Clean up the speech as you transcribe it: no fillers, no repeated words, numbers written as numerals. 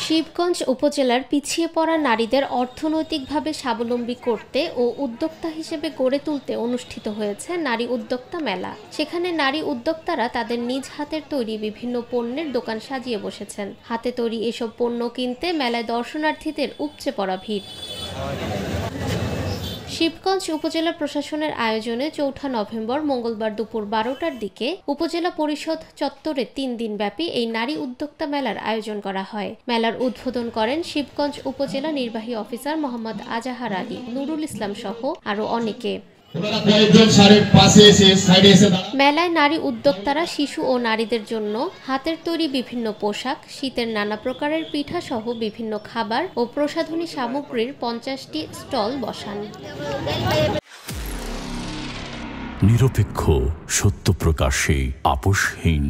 শিবগঞ্জ উপজেলার পিছিয়ে পড়া নারীদের অর্থনৈতিকভাবে স্বাবলম্বী করতে ও উদ্যোক্তা হিসেবে গড়ে তুলতে অনুষ্ঠিত হয়েছে নারী উদ্যোক্তা মেলা। সেখানে নারী উদ্যোক্তারা তাদের নিজ হাতের তৈরি বিভিন্ন পণ্যের দোকান সাজিয়ে বসেছেন। হাতে তৈরি এসব পণ্য কিনতে মেলায় দর্শনার্থীদের উপচে পড়া ভিড়। শিবগঞ্জ উপজেলা প্রশাসনের আয়োজনে ৪ নভেম্বর মঙ্গলবার দুপুর ১২টার দিকে উপজেলা পরিষদ চত্বরে ৩ দিনব্যাপী এই নারী উদ্যোক্তা মেলার আয়োজন করা হয়। মেলার উদ্বোধন করেন শিবগঞ্জ উপজেলা নির্বাহী অফিসার মোহাম্মদ আজাহার আলী, নুরুল ইসলাম সহ আরও অনেকে। মেলায় নারী উদ্যোক্তারা শিশু ও নারীদের জন্য হাতের তৈরি বিভিন্ন পোশাক, শীতের নানা প্রকারের পিঠা সহ বিভিন্ন খাবার ও প্রসাধনী সামগ্রীর ৫০টি স্টল বসান। নিরপেক্ষ, সত্য প্রকাশে আপোষহীন।